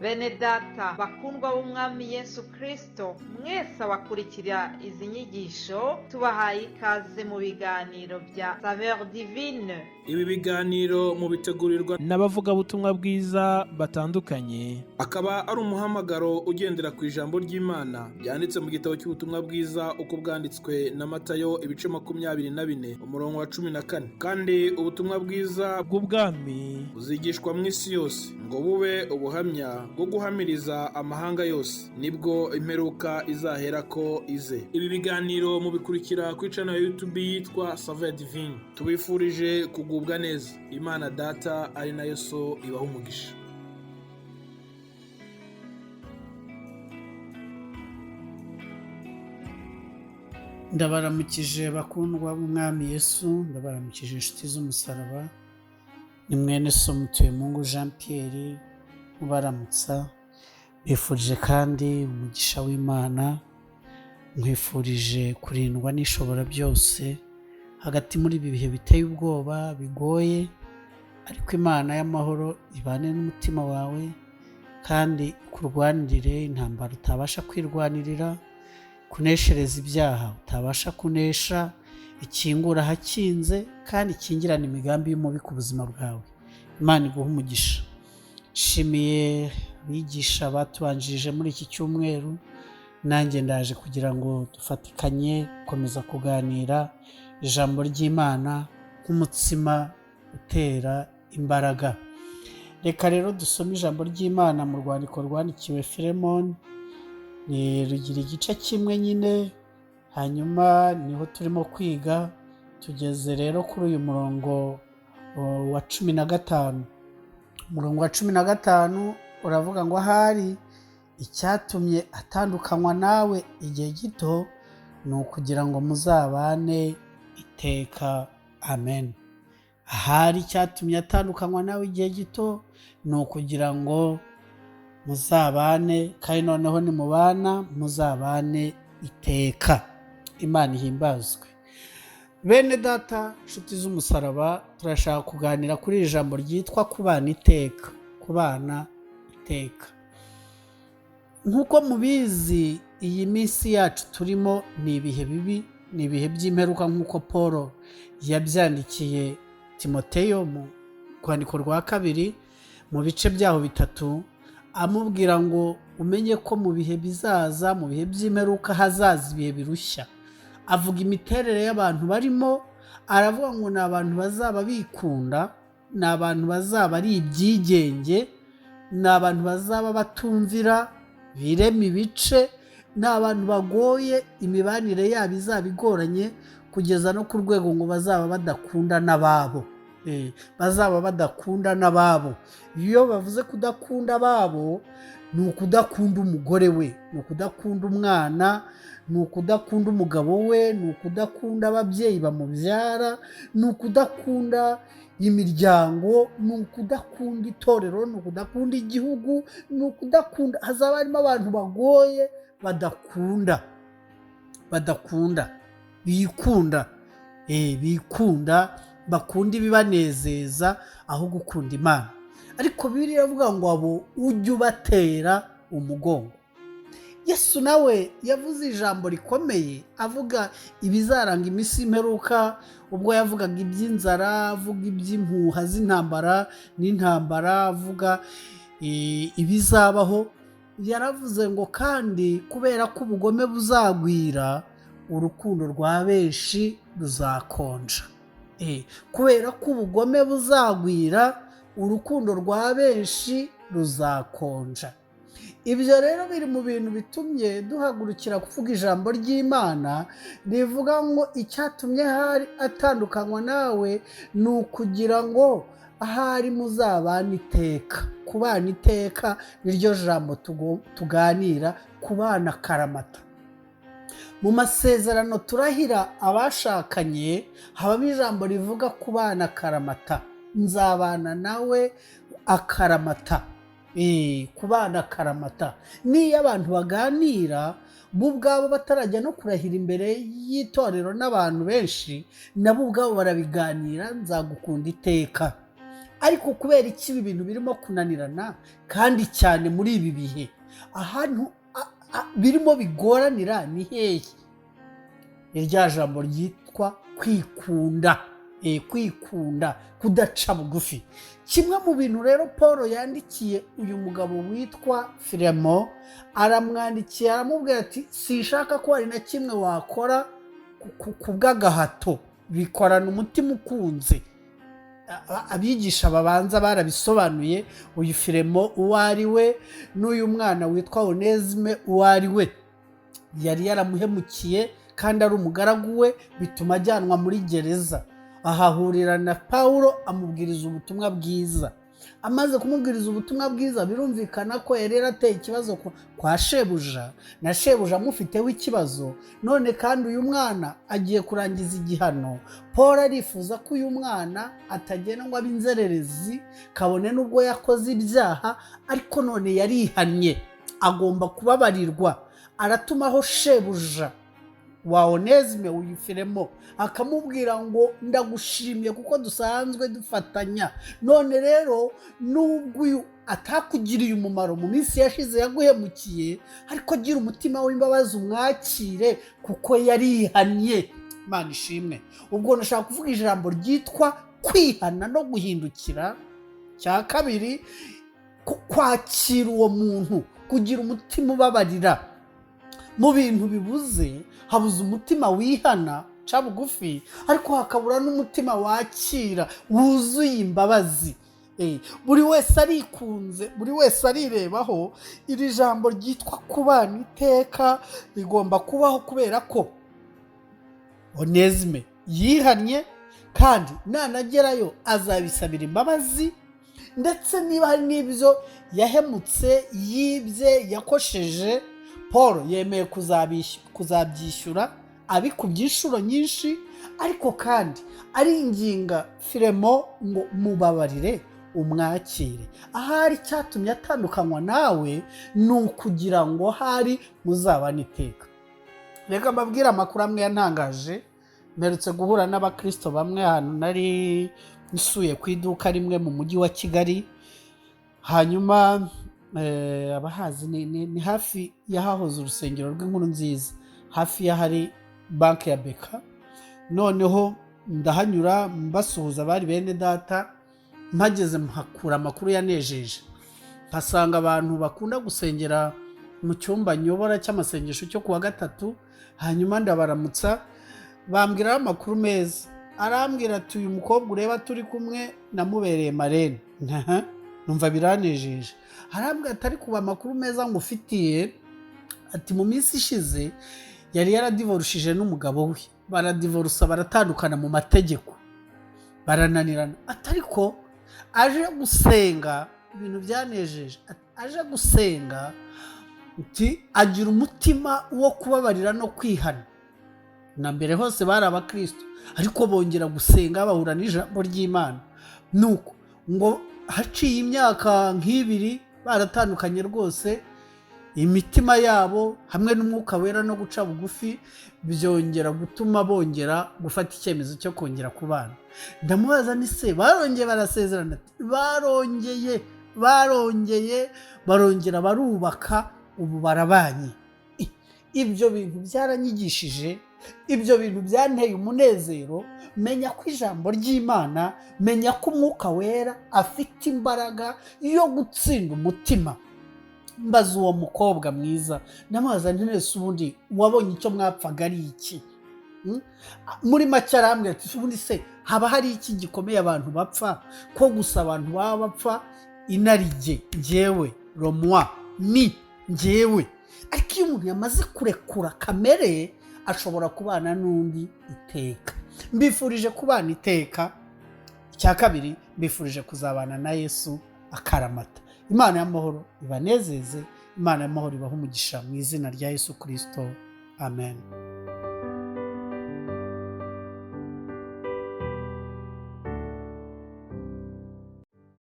Bene data bakundwa b'umwami Yesu Kristo, mwese abakurikira izi nyigisho tubahaye ikaze mu biganiro bya SAVEUR divine. Ibi biganiro mu bitegurirwa n'abavugabutumwa bwiza batandukanye, akaba ari umuhamagaro ugendera ku ijambo ry'Imana byanditse mu gitabo cy'ubutumwa bwiza uko bwanditswe na Matayo ibice 24 umurongo wa 14. Kandi ubutumwa bwiza bw'ubwami buzigishwa mu isi yose ngo bube ubuhamya bwo guhamiriza amahanga yose, nibwo imperuka izahera ko ize. Ibi biganiro mubikurikira ku channel ya YouTube yitwa SAVEUR divine. Tubifurije kugubwa neza. Imana Data ari nayo So ibaha umugisha. Ndabaramukije bakundwa b'umwami Yesu, ndabaramukije inshuti z'umusaraba. Ni mwene So MUTUYEMUNGU Jean Pierre ubaramutsa. Bifurije kandi umugisha w'Imana, nkwifurije kurindwa n'ishobora byose hagati muri ibi bihe biteye ubwoba bigoye, ariko Imana y'amahoro ibane n'umutima wawe kandi kurwanirire intambara utabasha kwirwanirira, kuneshereza ibyaha utabasha kunesha, ikingura ahakinze kandi ikingirana imigambi y'umubi ku buzima bwawe. Imana iguha umugisha. Shimiye abigisha batubanjirije muri iki cyumweru, nanjye ndaje kugira ngo dufatikanye gukomeza kuganira ijambo ry'Imana nk'umutsima utera imbaraga. Reka rero dusome ijambo ry'Imana mu rwandiko rwandikiwe Filemoni, rugira igice kimwe nyine, hanyuma niho turimo kwiga. Tugeze rero kuri uyu murongo wa 15. Umurongo wa 15 uravuga ngo ahari icyatumye atandukanywa nawe igihe gito ni ukugira ngo muzabane iteka. Amen. Ahari icyatumye atandukanywa nawe igihe gito ni ukugira ngo muzabane, kandi noneho nimubana muzabane iteka. Imana ihimbazwe. Bene data, inshuti z'umusaraba, turashaka kuganira kuri iri jambo ryitwa kubana iteka. Kubana iteka. Nk'uko mubizi, iyi minsi yacu turimo ni ibihe bibi, ni ibihe by'imperuka, nk'uko Paul yabyandikiye Timoteyo mu rwandiko rwa 2 mu bice byaho 3, amubwira ngo umenye ko mu bihe bizaza, mu bihe by'imperuka hazaza ibihe birushya. Avuga imiterere y'abantu barimo, aravuga ngo ni abantu bazaba bikunda, ni abantu bazaba ari ibyigenge, ni abantu bazaba batumvira, birema ibice, ni abantu bagoye, imibanire yabo izaba igoranye kugeza no ku rwego ngo bazaba badakunda n'ababo. Bazaba badakunda n'ababo. Iyo bavuze kudakunda ababo, ni ukudakunda umugore we, ni ukudakunda umwana, ni ukudakunda umugabo we, ni ukudakunda ababyeyi bamubyara, ni ukudakunda imiryango, ni ukudakunda itorero, ni ukudakunda igihugu, ni ukudakunda. Hazaba harimo abantu bagoye badakunda, bikunda, bikunda, bakunda ibibanezeza aho gukunda Imana. Ariko Bibiliya iravuga ngo abo ujye ubatera umugongo. Yesu nawe yavuze ijambo rikomeye, avuga ibizaranga iminsi y'imperuka, ubwo yavugaga iby'inzara, avuga iby'impuha z'intambara n'intambara, avuga ibizabaho. Yaravuze ngo kandi kubera ko ubugome buzagwira, urukundo rwa benshi ruzakonja. Kubera ko ubugome buzagwira, urukundo rwa benshi ruzakonja. Ibyo rero biri mu bintu bitumye duhagurukira kuvuga ijambo ry'Imana rivuga ngo icyatumye hari atandukanywa nawe ni ukugira ngo ahari muzabana iteka. Kubana iteka niryo jambo tuganira, kubana karamata. Mu masezerano turahira abashakanye habamo ijambo rivuga kubana karamata. Nzabana nawe akaramata. Kubana akaramata. Niyo abantu baganira bo ubwabo batarajya no kurahira imbere y'itorero n'abantu benshi, nabo ubwabo barabiganira, nzagukunda iteka. ariko kubera iki ibi bintu birimo kunanirana kandi cyane muri ibi bihe ahantu birimo bigoranira ni hehe? Irya jambo ryitwa kwikunda, kwikunda, kudaca bugufi. Kimwe mu bintu rero Paul yandikiye uyu mugabo witwa Firemo, aramwandikiye aramubwira ati sinshaka ko hari na kimwe wakora ku bw'agahato, bikorana umutima ukunze. Abigisha babanza barabisobanuye uyu Firemo uwo ari we n'uyu mwana witwa Onesime uwo ari we. Yari yaramuhemukiye kandi ari umugaragu we, bituma ajyanwa muri gereza. Ahahurira na Paulo amubwiriza ubutumwa bwiza. Amaze kumubwiriza ubutumwa bwiza, birumvikana ko yari yarateye ikibazo kwa shebuja, na shebuja amufiteho ikibazo. None kandi uyu mwana agiye kurangiza igihano. Paul arifuza ko uyu mwana atagenda ngo abe inzererezi, kabone n'ubwo yakoze ibyaha, ariko none yarihannye, agomba kubabarirwa. Aratumaho shebuja wa Onesime uyu Firemo, akamubwira ngo ndagushimye kuko dusanzwe dufatanya. None rero nubwo uyu atakugiriye umumaro mu minsi yashize yaguhemukiye, ariko gira umutima w'imbabazi umwakire kuko yarihannye. Imana ishimwe. Ubwo nashaka kuvuga ijambo ryitwa kwihana no guhindukira. Cya kabiri, kwakira uwo muntu, kugira umutima ubabarira. Mu bintu bibuze, habuze umutima wihana ca bugufi, ariko hakabura n'umutima wakira wuzuye imbabazi. Buri wese arikunze, buri wese arirebaho. Iri jambo ryitwa kubana iteka rigomba kubaho, kubera ko Onesime yihannye kandi nanagerayo azabisabira imbabazi. Ndetse niba hari n'ibyo yahemutse, yibye, yakosheje, Paul yemeye kuzabyishyura abikubye inshuro nyinshi. Ariko kandi aringinga Firemo ngo mubabarire umwakire. Ahari cyatumye atandukanywa nawe ni ukugira ngo hari muzabane iteka. Reka mbabwire amakuru amwe yantangaje. Mperutse guhura n'abakristo bamwe ahantu nari nsuye ku iduka rimwe mu mujyi wa Kigali. Hanyuma abahazi ni hafi y'ahahoze urusengero rw'inkuru nziza, hafi y'ahari banki ya Beka. Noneho ndahanyura mbasuhuza bari bene data. Mpageze mpakura amakuru yanejeje. Mpasanga abantu bakunda gusengera mu cyumba nyobora cy'amasengesho cyo kuwa gatatu. Hanyuma ndabaramutsa, bambwira amakuru meza. Arambwira ati uyu mukobwa ureba turi kumwe namubereye marene. Numva biranejeje. Arambwira atari kuba amakuru meza ngufitiye, ati mu minsi ishize yari yaradivorushije n'umugabo we. Baradivorusa, baratandukana mu mategeko, barananirana. Atariko aje gusenga, ibintu byanejeje. Aje gusenga, agira umutima wo kubabarira no kwihana. Na mbere hose bari abakristo, ariko bongera gusenga bahura n'ijambo ry'Imana. Nuko ngo haciye imyaka nk'ibiri baratandukanye rwose, imitima yabo hamwe n'umwuka wera no guca bugufi byongera gutuma bongera gufata icyemezo cyo kongera kubana. Ndamubaza ni se barongeye barasezerana? Barongera barubaka, ubu barabanye. Ibyo bintu byaranyigishije, ibyo bintu byanteye umunezero. Menya ko ijambo ry'Imana, menya ko umwuka wera afite imbaraga yo gutsinda umutima. Mbaza uwo mukobwa mwiza, ndamubaza nti nese ubundi wabonye icyo mwapfaga ari iki? Muri make arambwira ati ubundi se haba hari iki gikomeye abantu bapfa, ko gusa abantu baba bapfa inarijye, njyewe romwa ni njyewe. Ariko iyo umuntu yamaze kurekura kamere, ashobora kubana n'undi iteka. Mbifurije kubana iteka. Icya kabiri, mbifurije kuzabana na Yesu akaramata. Imana y'amahoro ibanezeze, Imana y'amahoro ibahe umugisha mu izina rya Yesu Kristo. Amen.